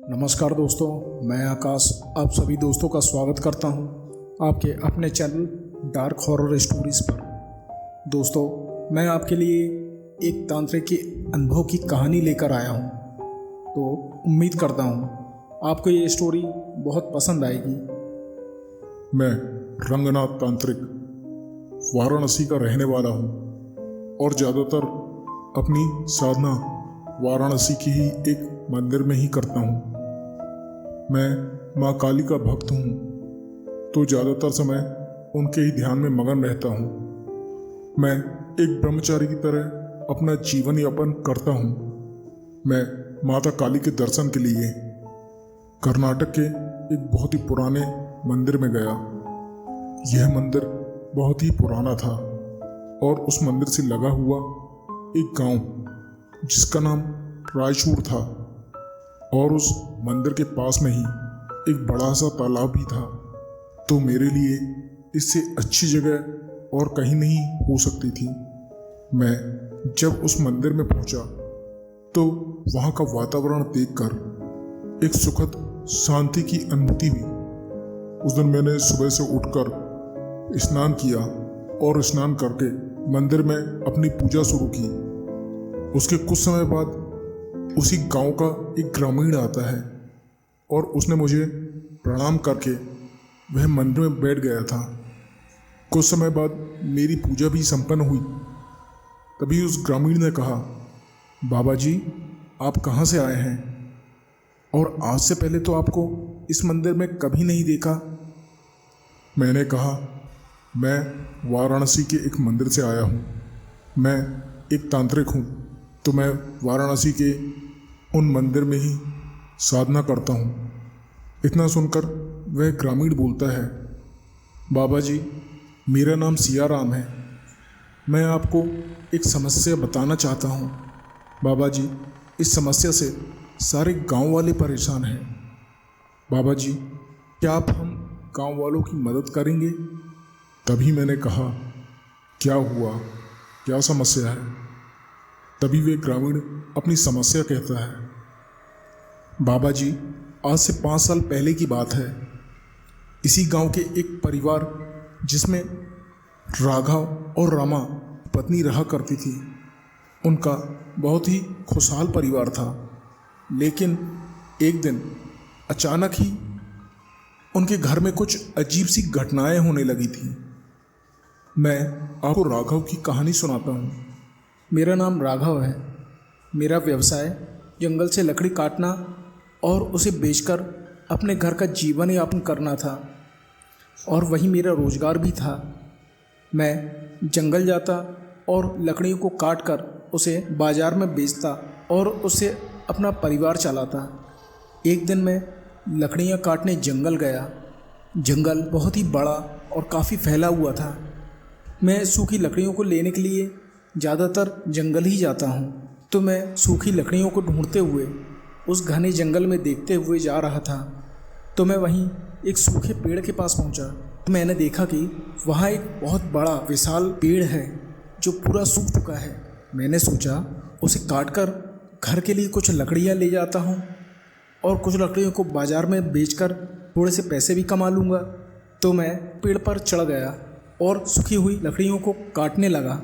नमस्कार दोस्तों, मैं आकाश आप सभी दोस्तों का स्वागत करता हूं आपके अपने चैनल डार्क हॉरर स्टोरीज़ पर। दोस्तों, मैं आपके लिए एक तांत्रिक के अनुभव की कहानी लेकर आया हूं, तो उम्मीद करता हूं आपको ये स्टोरी बहुत पसंद आएगी। मैं रंगनाथ तांत्रिक वाराणसी का रहने वाला हूँ और ज़्यादातर अपनी साधना वाराणसी की ही एक मंदिर में ही करता हूँ। मैं माँ काली का भक्त हूँ, तो ज़्यादातर समय उनके ही ध्यान में मगन रहता हूँ। मैं एक ब्रह्मचारी की तरह अपना जीवन यापन करता हूँ। मैं माता काली के दर्शन के लिए कर्नाटक के एक बहुत ही पुराने मंदिर में गया। यह मंदिर बहुत ही पुराना था और उस मंदिर से लगा हुआ एक गांव जिसका नाम रायचूर था, और उस मंदिर के पास में ही एक बड़ा सा तालाब भी था। तो मेरे लिए इससे अच्छी जगह और कहीं नहीं हो सकती थी। मैं जब उस मंदिर में पहुंचा तो वहाँ का वातावरण देखकर एक सुखद शांति की अनुभूति हुई। उस दिन मैंने सुबह से उठकर स्नान किया और स्नान करके मंदिर में अपनी पूजा शुरू की। उसके कुछ समय बाद उसी गांव का एक ग्रामीण आता है और उसने मुझे प्रणाम करके वह मंदिर में बैठ गया था। कुछ समय बाद मेरी पूजा भी संपन्न हुई। तभी उस ग्रामीण ने कहा, बाबा जी, आप कहाँ से आए हैं? और आज से पहले तो आपको इस मंदिर में कभी नहीं देखा। मैंने कहा, मैं वाराणसी के एक मंदिर से आया हूँ। मैं एक तांत्रिक हूँ, तो मैं वाराणसी के उन मंदिर में ही साधना करता हूँ। इतना सुनकर वह ग्रामीण बोलता है, बाबा जी, मेरा नाम सियाराम है। मैं आपको एक समस्या बताना चाहता हूँ। बाबा जी, इस समस्या से सारे गांव वाले परेशान हैं। बाबा जी, क्या आप हम गांव वालों की मदद करेंगे? तभी मैंने कहा, क्या हुआ, क्या समस्या है? तभी वे ग्रामीण अपनी समस्या कहता है, बाबा जी, आज से 5 साल पहले की बात है। इसी गांव के एक परिवार जिसमें राघव और रमा पत्नी रहा करती थी, उनका बहुत ही खुशहाल परिवार था। लेकिन एक दिन अचानक ही उनके घर में कुछ अजीब सी घटनाएं होने लगी थी। मैं आपको राघव की कहानी सुनाता हूँ। मेरा नाम राघव है। मेरा व्यवसाय जंगल से लकड़ी काटना और उसे बेचकर अपने घर का जीवन यापन करना था, और वही मेरा रोज़गार भी था। मैं जंगल जाता और लकड़ियों को काट कर उसे बाज़ार में बेचता और उससे अपना परिवार चलाता। एक दिन मैं लकड़ियाँ काटने जंगल गया। जंगल बहुत ही बड़ा और काफ़ी फैला हुआ था। मैं सूखी लकड़ियों को लेने के लिए ज़्यादातर जंगल ही जाता हूँ। तो मैं सूखी लकड़ियों को ढूंढते हुए उस घने जंगल में देखते हुए जा रहा था। तो मैं वहीं एक सूखे पेड़ के पास पहुँचा। तो मैंने देखा कि वहाँ एक बहुत बड़ा विशाल पेड़ है जो पूरा सूख चुका है। मैंने सोचा उसे काटकर घर के लिए कुछ लकड़ियाँ ले जाता हूँ और कुछ लकड़ियों को बाज़ार में बेचकर थोड़े से पैसे भी कमा लूँगा। तो मैं पेड़ पर चढ़ गया और सूखी हुई लकड़ियों को काटने लगा।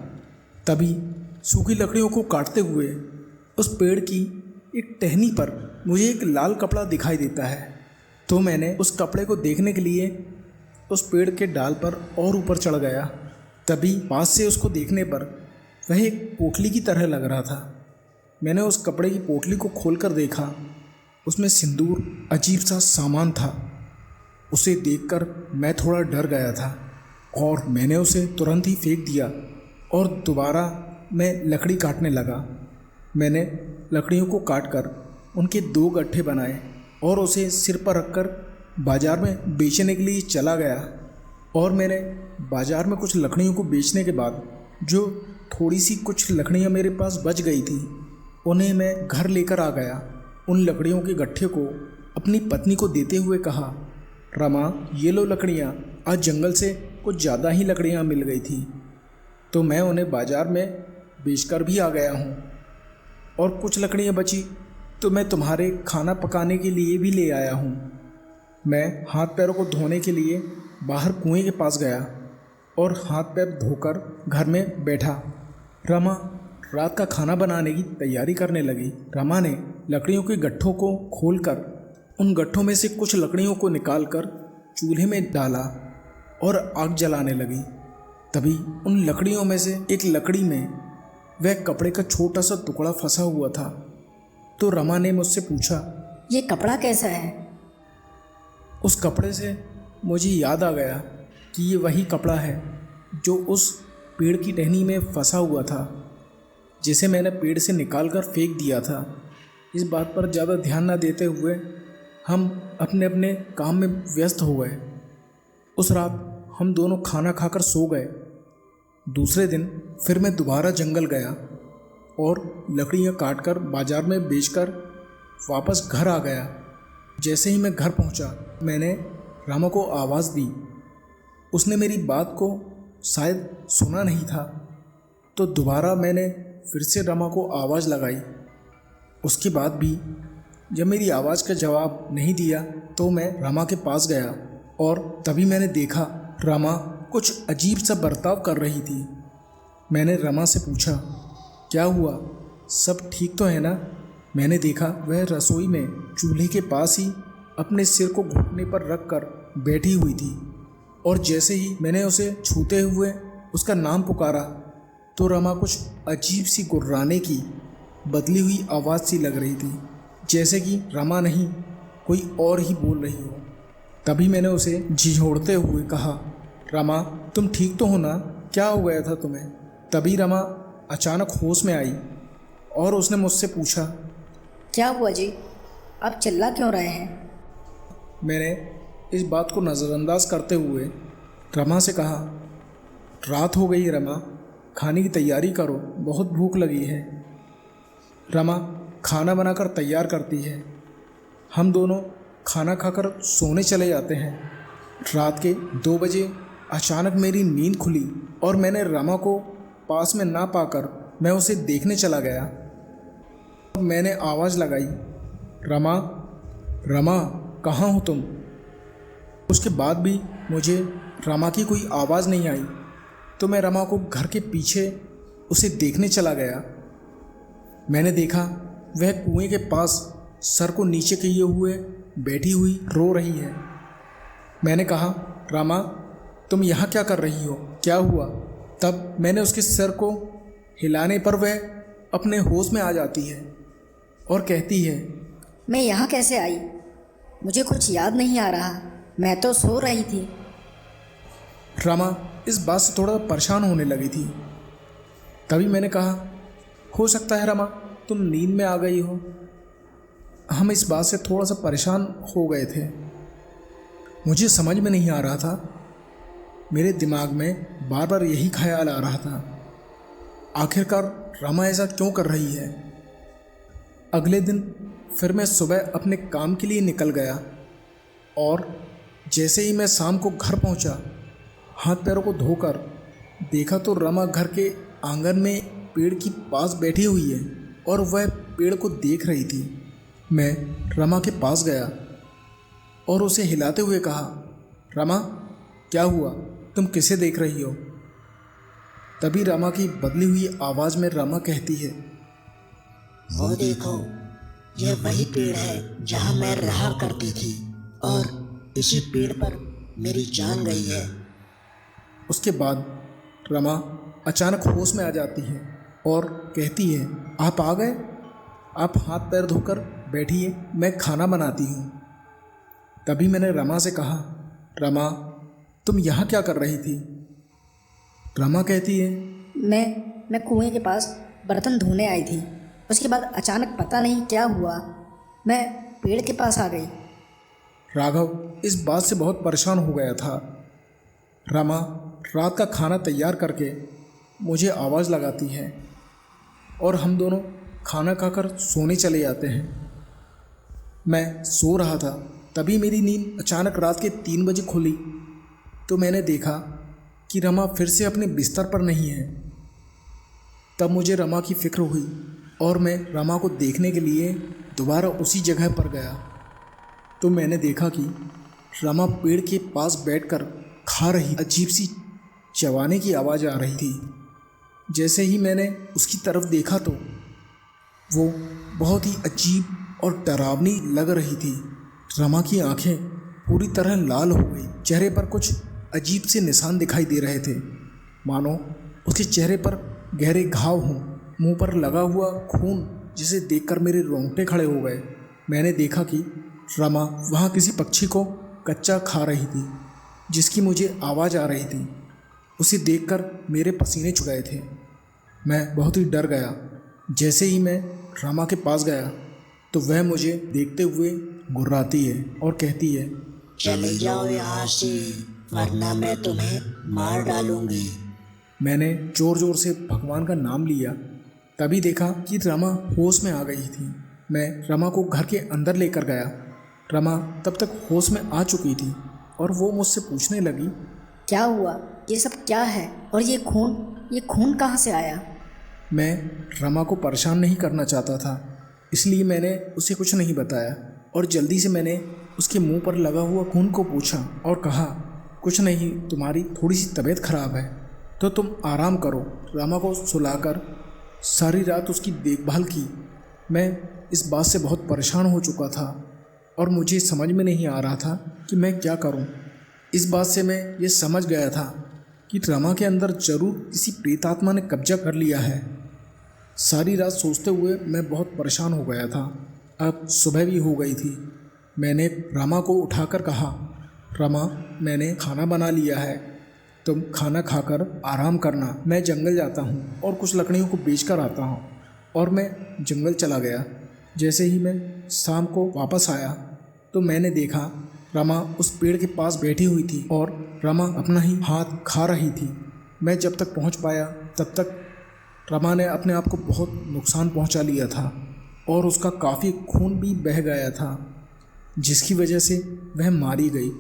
तभी सूखी लकड़ियों को काटते हुए उस पेड़ की एक टहनी पर मुझे एक लाल कपड़ा दिखाई देता है। तो मैंने उस कपड़े को देखने के लिए उस पेड़ के डाल पर और ऊपर चढ़ गया। तभी पास से उसको देखने पर वह एक पोटली की तरह लग रहा था। मैंने उस कपड़े की पोटली को खोलकर देखा। उसमें सिंदूर अजीब सा सामान था। उसे देखकर मैं थोड़ा डर गया था और मैंने उसे तुरंत ही फेंक दिया और दोबारा मैं लकड़ी काटने लगा। मैंने लकड़ियों को काटकर उनके 2 गट्ठे बनाए और उसे सिर पर रखकर बाज़ार में बेचने के लिए चला गया। और मैंने बाज़ार में कुछ लकड़ियों को बेचने के बाद जो थोड़ी सी कुछ लकड़ियाँ मेरे पास बच गई थी, उन्हें मैं घर लेकर आ गया। उन लकड़ियों के गट्ठे को अपनी पत्नी को देते हुए कहा, रमा, ये लो लकड़ियाँ, आज जंगल से कुछ ज़्यादा ही लकड़ियाँ मिल गई थी, तो मैं उन्हें बाज़ार में बेचकर भी आ गया हूँ। और कुछ लकड़ियाँ बची तो मैं तुम्हारे खाना पकाने के लिए भी ले आया हूँ। मैं हाथ पैरों को धोने के लिए बाहर कुएं के पास गया और हाथ पैर धोकर घर में बैठा। रमा रात का खाना बनाने की तैयारी करने लगी। रमा ने लकड़ियों के गट्ठों को खोलकर उन गट्ठों में से कुछ लकड़ियों को निकालकर चूल्हे में डाला और आग जलाने लगी। तभी उन लकड़ियों में से एक लकड़ी में वह कपड़े का छोटा सा टुकड़ा फंसा हुआ था। तो रमा ने मुझसे पूछा, ये कपड़ा कैसा है? उस कपड़े से मुझे याद आ गया कि ये वही कपड़ा है जो उस पेड़ की टहनी में फंसा हुआ था, जिसे मैंने पेड़ से निकालकर फेंक दिया था। इस बात पर ज़्यादा ध्यान न देते हुए हम अपने अपने काम में व्यस्त हो गए। उस रात हम दोनों खाना खाकर सो गए। दूसरे दिन फिर मैं दोबारा जंगल गया और लकड़ियाँ काटकर बाजार में बेचकर वापस घर आ गया। जैसे ही मैं घर पहुँचा, मैंने रमा को आवाज़ दी। उसने मेरी बात को शायद सुना नहीं था, तो दोबारा मैंने फिर से रमा को आवाज़ लगाई। उसके बाद भी जब मेरी आवाज़ का जवाब नहीं दिया, तो मैं रमा के पास गया और तभी मैंने देखा रमा कुछ अजीब सा बर्ताव कर रही थी। मैंने रमा से पूछा, क्या हुआ, सब ठीक तो है ना? मैंने देखा वह रसोई में चूल्हे के पास ही अपने सिर को घुटने पर रखकर बैठी हुई थी और जैसे ही मैंने उसे छूते हुए उसका नाम पुकारा तो रमा कुछ अजीब सी गुर्राने की बदली हुई आवाज़ सी लग रही थी, जैसे कि रमा नहीं कोई और ही बोल रही हो। तभी मैंने उसे झिझोड़ते हुए कहा, रमा तुम ठीक तो हो ना? क्या हो गया था तुम्हें? तभी रमा अचानक होश में आई और उसने मुझसे पूछा, क्या हुआ जी, आप चिल्ला क्यों रहे हैं? मैंने इस बात को नज़रअंदाज करते हुए रमा से कहा, रात हो गई रमा, खाने की तैयारी करो, बहुत भूख लगी है। रमा खाना बनाकर तैयार करती है। हम दोनों खाना खाकर सोने चले जाते हैं। रात के 2 बजे अचानक मेरी नींद खुली और मैंने रमा को पास में ना पाकर मैं उसे देखने चला गया। मैंने आवाज़ लगाई, रमा रमा कहाँ हो तुम? उसके बाद भी मुझे रमा की कोई आवाज़ नहीं आई, तो मैं रमा को घर के पीछे उसे देखने चला गया। मैंने देखा वह कुएं के पास सर को नीचे किए हुए बैठी हुई रो रही है। मैंने कहा, रमा तुम यहाँ क्या कर रही हो, क्या हुआ? तब मैंने उसके सिर को हिलाने पर वह अपने होश में आ जाती है और कहती है, मैं यहाँ कैसे आई? मुझे कुछ याद नहीं आ रहा, मैं तो सो रही थी। रमा इस बात से थोड़ा परेशान होने लगी थी। तभी मैंने कहा, हो सकता है रमा तुम नींद में आ गई हो, हम इस बात से थोड़ा सा परेशान हो गए थे। मुझे समझ में नहीं आ रहा था, मेरे दिमाग में बार बार यही ख्याल आ रहा था, आखिरकार रमा ऐसा क्यों कर रही है। अगले दिन फिर मैं सुबह अपने काम के लिए निकल गया और जैसे ही मैं शाम को घर पहुंचा, हाथ पैरों को धोकर देखा तो रमा घर के आंगन में पेड़ की पास बैठी हुई है और वह पेड़ को देख रही थी। मैं रमा के पास गया और उसे हिलाते हुए कहा, रमा क्या हुआ, तुम किसे देख रही हो? तभी रमा की बदली हुई आवाज़ में रमा कहती है, वो देखो, यह वही पेड़ है जहाँ मैं रहा करती थी और इसी पेड़ पर मेरी जान गई है। उसके बाद रमा अचानक होश में आ जाती है और कहती है, आप आ गए? आप हाथ पैर धोकर बैठिए, मैं खाना बनाती हूँ। तभी मैंने रमा से कहा, रमा तुम यहाँ क्या कर रही थी? रमा कहती है, मैं कुएं के पास बर्तन धोने आई थी। उसके बाद अचानक पता नहीं क्या हुआ, मैं पेड़ के पास आ गई। राघव इस बात से बहुत परेशान हो गया था। रमा रात का खाना तैयार करके मुझे आवाज़ लगाती है और हम दोनों खाना खाकर सोने चले जाते हैं। मैं सो रहा था, तभी मेरी नींद अचानक रात के 3 बजे खुली तो मैंने देखा कि रमा फिर से अपने बिस्तर पर नहीं है। तब मुझे रमा की फ़िक्र हुई और मैं रमा को देखने के लिए दोबारा उसी जगह पर गया तो मैंने देखा कि रमा पेड़ के पास बैठकर खा रही। अजीब सी चबाने की आवाज़ आ रही थी। जैसे ही मैंने उसकी तरफ देखा तो वो बहुत ही अजीब और डरावनी लग रही थी। रमा की आंखें पूरी तरह लाल हो गई। चेहरे पर कुछ अजीब से निशान दिखाई दे रहे थे, मानो उसके चेहरे पर गहरे घाव हों। मुंह पर लगा हुआ खून जिसे देखकर मेरे रोंगटे खड़े हो गए। मैंने देखा कि रमा वहाँ किसी पक्षी को कच्चा खा रही थी, जिसकी मुझे आवाज़ आ रही थी। उसे देखकर मेरे पसीने छूट गए थे। मैं बहुत ही डर गया। जैसे ही मैं रमा के पास गया तो वह मुझे देखते हुए गुर्राती है और कहती है, चले जाओ यहाँ से, वरना मैं तुम्हें मार डालूंगी। मैंने ज़ोर ज़ोर से भगवान का नाम लिया। तभी देखा कि रमा होश में आ गई थी। मैं रमा को घर के अंदर लेकर गया। रमा तब तक होश में आ चुकी थी और वो मुझसे पूछने लगी, क्या हुआ? ये सब क्या है? और ये खून कहाँ से आया? मैं रमा को परेशान नहीं करना चाहता था, इसलिए मैंने उसे कुछ नहीं बताया और जल्दी से मैंने उसके मुंह पर लगा हुआ खून को पूछा और कहा, कुछ नहीं, तुम्हारी थोड़ी सी तबीयत खराब है तो तुम आराम करो। रमा को सुलाकर सारी रात उसकी देखभाल की। मैं इस बात से बहुत परेशान हो चुका था और मुझे समझ में नहीं आ रहा था कि मैं क्या करूं। इस बात से मैं ये समझ गया था कि रमा के अंदर जरूर किसी प्रेतात्मा ने कब्जा कर लिया है। सारी रात सोचते हुए मैं बहुत परेशान हो गया था। अब सुबह भी हो गई थी। मैंने रमा को उठाकर कहा, रमा, मैंने खाना बना लिया है, तुम खाना खाकर आराम करना। मैं जंगल जाता हूँ और कुछ लकड़ियों को बेचकर आता हूँ। और मैं जंगल चला गया। जैसे ही मैं शाम को वापस आया तो मैंने देखा रमा उस पेड़ के पास बैठी हुई थी और रमा अपना ही हाथ खा रही थी। मैं जब तक पहुँच पाया तब तक रमा ने अपने आप को बहुत नुकसान पहुँचा लिया था और उसका काफ़ी खून भी बह गया था, जिसकी वजह से वह मारी गई।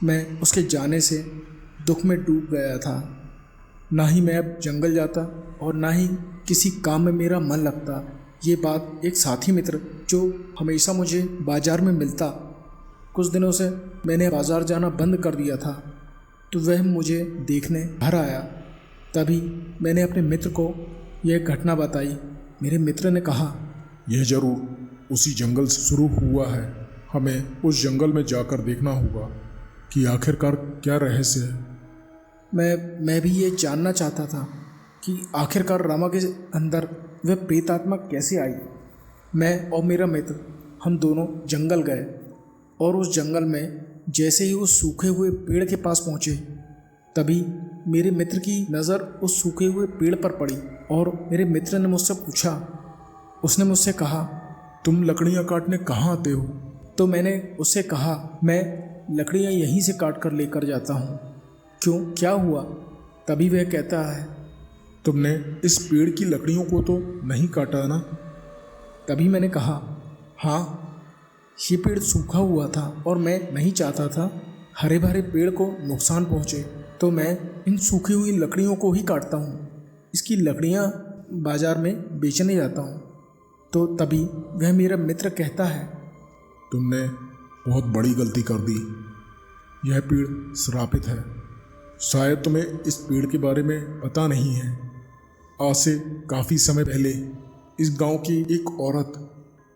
मैं उसके जाने से दुख में डूब गया था। ना ही मैं अब जंगल जाता और ना ही किसी काम में मेरा मन लगता। ये बात एक साथी मित्र जो हमेशा मुझे बाज़ार में मिलता, कुछ दिनों से मैंने बाज़ार जाना बंद कर दिया था, तो वह मुझे देखने घर आया। तभी मैंने अपने मित्र को यह घटना बताई। मेरे मित्र ने कहा, यह जरूर उसी जंगल से शुरू हुआ है। हमें उस जंगल में जाकर देखना होगा कि आखिरकार क्या रहस्य है। मैं भी ये जानना चाहता था कि आखिरकार रमा के अंदर वह प्रेतात्मा कैसे आई। मैं और मेरा मित्र हम दोनों जंगल गए और उस जंगल में जैसे ही उस सूखे हुए पेड़ के पास पहुँचे तभी मेरे मित्र की नज़र उस सूखे हुए पेड़ पर पड़ी और मेरे मित्र ने मुझसे पूछा, उसने मुझसे कहा, तुम लकड़ियाँ काटने कहाँ आते हो? तो मैंने उससे कहा, मैं लकड़ियाँ यहीं से काट कर लेकर जाता हूँ। क्यों, क्या हुआ? तभी वह कहता है, तुमने इस पेड़ की लकड़ियों को तो नहीं काटा ना? तभी मैंने कहा, हाँ, ये पेड़ सूखा हुआ था और मैं नहीं चाहता था हरे भरे पेड़ को नुकसान पहुँचे, तो मैं इन सूखी हुई लकड़ियों को ही काटता हूँ। इसकी लकड़ियाँ बाज़ार में बेचने जाता हूँ। तो तभी वह मेरा मित्र कहता है, तुमने बहुत बड़ी गलती कर दी। यह पेड़ श्रापित है। शायद तुम्हें इस पेड़ के बारे में पता नहीं है। आज से काफ़ी समय पहले इस गांव की एक औरत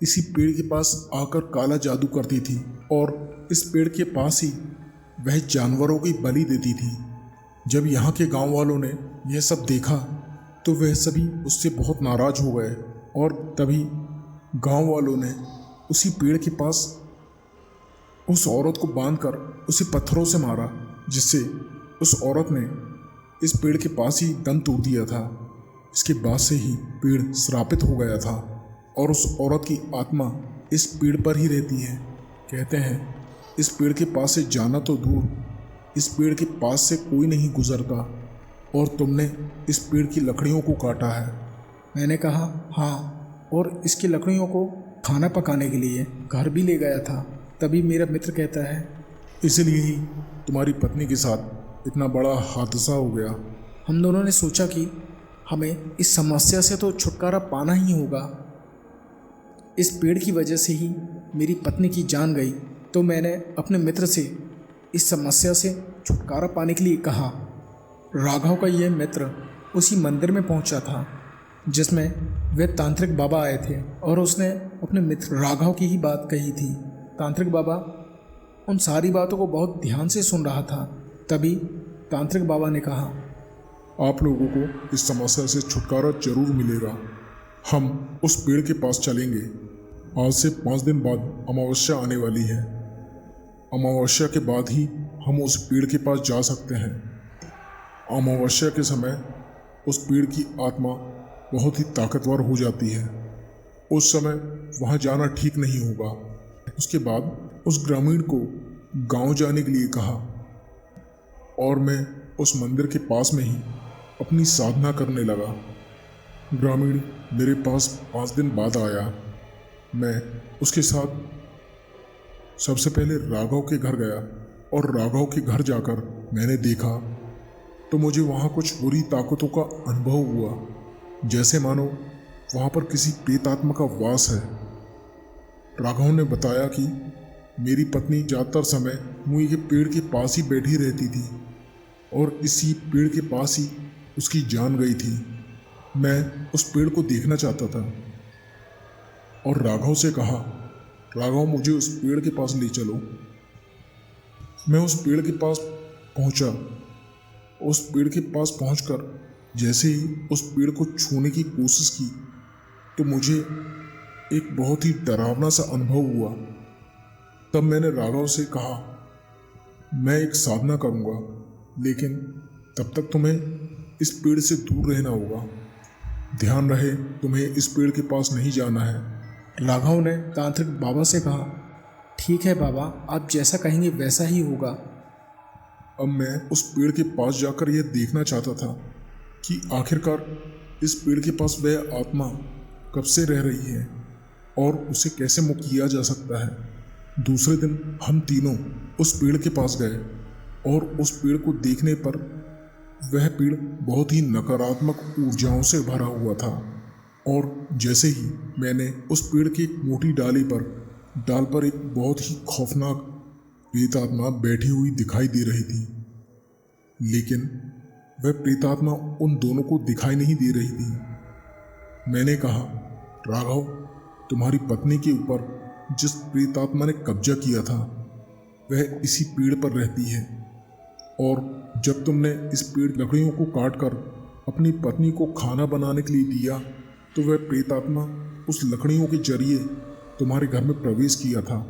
इसी पेड़ के पास आकर काला जादू करती थी और इस पेड़ के पास ही वह जानवरों की बलि देती थी। जब यहाँ के गांव वालों ने यह सब देखा तो वह सभी उससे बहुत नाराज हो गए और तभी गांव वालों ने उसी पेड़ के पास उस औरत को बांधकर उसे पत्थरों से मारा, जिससे उस औरत ने इस पेड़ के पास ही दम तोड़ दिया था। इसके बाद से ही पेड़ श्रापित हो गया था और उस औरत की आत्मा इस पेड़ पर ही रहती है। कहते हैं इस पेड़ के पास से जाना तो दूर, इस पेड़ के पास से कोई नहीं गुजरता और तुमने इस पेड़ की लकड़ियों को काटा है। मैंने कहा, हाँ, और इसकी लकड़ियों को खाना पकाने के लिए घर भी ले गया था। तभी मेरा मित्र कहता है, इसलिए ही तुम्हारी पत्नी के साथ इतना बड़ा हादसा हो गया। हम दोनों ने सोचा कि हमें इस समस्या से तो छुटकारा पाना ही होगा। इस पेड़ की वजह से ही मेरी पत्नी की जान गई, तो मैंने अपने मित्र से इस समस्या से छुटकारा पाने के लिए कहा। राघव का यह मित्र उसी मंदिर में पहुंचा था जिसमें वे तांत्रिक बाबा आए थे और उसने अपने मित्र राघव की ही बात कही थी। तांत्रिक बाबा उन सारी बातों को बहुत ध्यान से सुन रहा था। तभी तांत्रिक बाबा ने कहा, आप लोगों को इस समस्या से छुटकारा जरूर मिलेगा। हम उस पेड़ के पास चलेंगे। आज से 5 दिन बाद अमावस्या आने वाली है। अमावस्या के बाद ही हम उस पेड़ के पास जा सकते हैं। अमावस्या के समय उस पेड़ की आत्मा बहुत ही ताकतवर हो जाती है। उस समय वहाँ जाना ठीक नहीं होगा। उसके बाद उस ग्रामीण को गांव जाने के लिए कहा और मैं उस मंदिर के पास में ही अपनी साधना करने लगा। ग्रामीण मेरे पास 5 दिन बाद आया। मैं उसके साथ सबसे पहले राघव के घर गया और राघव के घर जाकर मैंने देखा तो मुझे वहाँ कुछ बुरी ताकतों का अनुभव हुआ, जैसे मानो वहाँ पर किसी प्रेतात्मा का वास है। राघव ने बताया कि मेरी पत्नी ज़्यादातर समय मुई के पेड़ के पास ही बैठी रहती थी और इसी पेड़ के पास ही उसकी जान गई थी। मैं उस पेड़ को देखना चाहता था और राघव से कहा, राघव मुझे उस पेड़ के पास ले चलो। मैं उस पेड़ के पास पहुंचा। उस पेड़ के पास पहुंचकर जैसे ही उस पेड़ को छूने की कोशिश की तो मुझे एक बहुत ही डरावना सा अनुभव हुआ। तब मैंने राघव से कहा, मैं एक साधना करूंगा, लेकिन तब तक तुम्हें इस पेड़ से दूर रहना होगा। ध्यान रहे तुम्हें इस पेड़ के पास नहीं जाना है। राघव ने तांत्रिक बाबा से कहा, ठीक है बाबा, आप जैसा कहेंगे वैसा ही होगा। अब मैं उस पेड़ के पास जाकर यह देखना चाहता था कि आखिरकार इस पेड़ के पास वह आत्मा कब से रह रही है और उसे कैसे मुक्त किया जा सकता है। दूसरे दिन हम तीनों उस पेड़ के पास गए और उस पेड़ को देखने पर वह पेड़ बहुत ही नकारात्मक ऊर्जाओं से भरा हुआ था और जैसे ही मैंने उस पेड़ की एक मोटी डाल पर एक बहुत ही खौफनाक प्रेतात्मा बैठी हुई दिखाई दे रही थी, लेकिन वह प्रेतात्मा उन दोनों को दिखाई नहीं दे रही थी। मैंने कहा, राघव, तुम्हारी पत्नी के ऊपर जिस प्रेतात्मा ने कब्जा किया था वह इसी पेड़ पर रहती है और जब तुमने इस पेड़ लकड़ियों को काटकर अपनी पत्नी को खाना बनाने के लिए दिया तो वह प्रेतात्मा उस लकड़ियों के जरिए तुम्हारे घर में प्रवेश किया था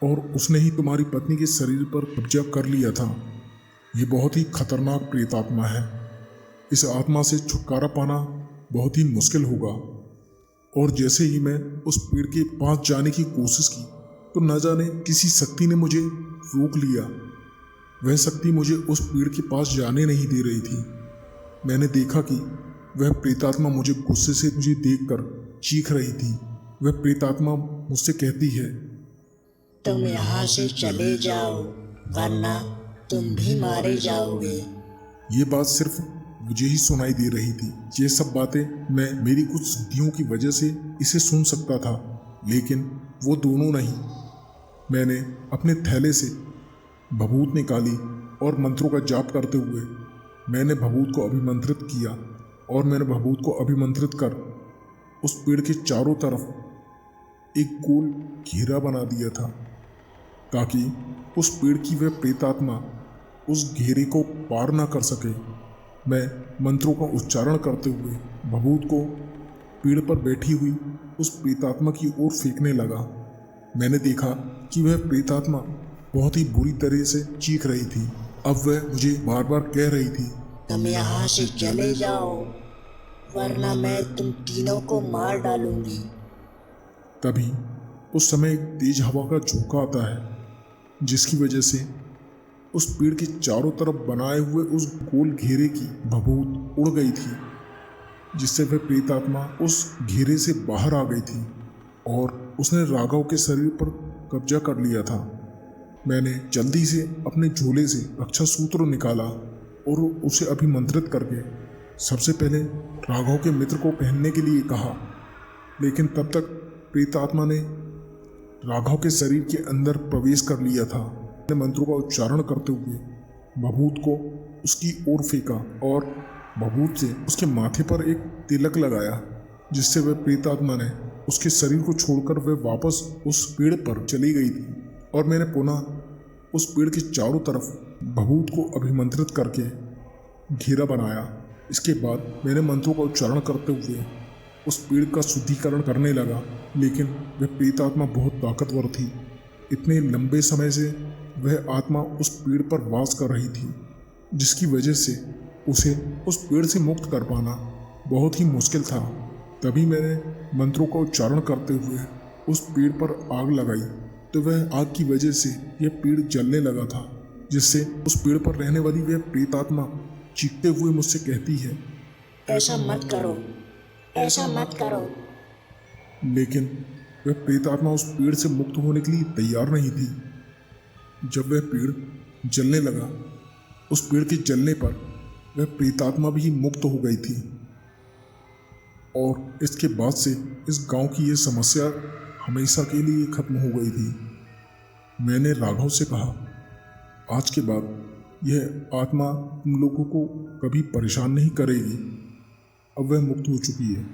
और उसने ही तुम्हारी पत्नी के शरीर पर कब्जा कर लिया था। ये बहुत ही खतरनाक प्रेतात्मा है। इस आत्मा से छुटकारा पाना बहुत ही मुश्किल होगा। और जैसे ही मैं उस पेड़ के पास जाने की कोशिश की तो न जाने किसी शक्ति ने मुझे रोक लिया। वह शक्ति मुझे उस पेड़ के पास जाने नहीं दे रही थी। मैंने देखा कि वह प्रेतात्मा मुझे गुस्से से मुझे देखकर चीख रही थी। वह प्रेतात्मा मुझसे कहती है, तुम यहाँ से चले जाओ वरना तुम भी मारे जाओगे। ये बात सिर्फ मुझे ही सुनाई दे रही थी। ये सब बातें मैं मेरी कुछ सिद्धियों की वजह से इसे सुन सकता था, लेकिन वो दोनों नहीं। मैंने अपने थैले से भभूत निकाली और मंत्रों का जाप करते हुए मैंने भभूत को अभिमंत्रित किया और मैंने भभूत को अभिमंत्रित कर उस पेड़ के चारों तरफ एक गोल घेरा बना दिया था ताकि उस पेड़ की वह प्रेतात्मा उस घेरे को पार ना कर सके। मैं मंत्रों का उच्चारण करते हुए भभूत को पेड़ पर बैठी हुई उस प्रेतात्मा की ओर फेंकने लगा। मैंने देखा कि वह प्रेतात्मा बहुत ही बुरी तरह से चीख रही थी। अब वह मुझे बार बार कह रही थी, तुम यहाँ से चले जाओ वरना मैं तुम तीनों को मार डालूंगी। तभी उस समय एक तेज हवा का झोंका आता है जिसकी वजह से उस पेड़ के चारों तरफ बनाए हुए उस गोल घेरे की भभूत उड़ गई थी, जिससे वह प्रेतात्मा उस घेरे से बाहर आ गई थी और उसने राघव के शरीर पर कब्जा कर लिया था। मैंने जल्दी से अपने झोले से रक्षा सूत्र निकाला और उसे अभिमंत्रित करके सबसे पहले राघव के मित्र को पहनने के लिए कहा, लेकिन तब तक प्रेतात्मा ने राघव के शरीर के अंदर प्रवेश कर लिया था। मैंने मंत्रों का उच्चारण करते हुए भभूत को उसकी ओर फेंका और भभूत से उसके माथे पर एक तिलक लगाया, जिससे वह प्रेतात्मा ने उसके शरीर को छोड़कर वह वापस उस पेड़ पर चली गई थी। और मैंने पुनः उस पेड़ के चारों तरफ भभूत को अभिमंत्रित करके घेरा बनाया। इसके बाद मैंने मंत्रों का उच्चारण करते हुए उस पेड़ का शुद्धिकरण करने लगा, लेकिन वह प्रेतात्मा बहुत ताकतवर थी। इतने लंबे समय से वह आत्मा उस पेड़ पर वास कर रही थी, जिसकी वजह से उसे उस पेड़ से मुक्त कर पाना बहुत ही मुश्किल था। तभी मैंने मंत्रों का उच्चारण करते हुए उस पेड़ पर आग लगाई, तो वह आग की वजह से यह पेड़ जलने लगा था, जिससे उस पेड़ पर रहने वाली वह प्रेतात्मा चीखते हुए मुझसे कहती है, ऐसा मत करो, ऐसा मत करो। लेकिन वह प्रेतात्मा उस पेड़ से मुक्त होने के लिए तैयार नहीं थी। जब वह पेड़ जलने लगा, उस पेड़ के जलने पर वह प्रेतात्मा भी मुक्त हो गई थी। और इसके बाद से इस गांव की यह समस्या हमेशा के लिए खत्म हो गई थी। मैंने राघव से कहा, आज के बाद यह आत्मा तुम लोगों को कभी परेशान नहीं करेगी, अब वह मुक्त हो चुकी है।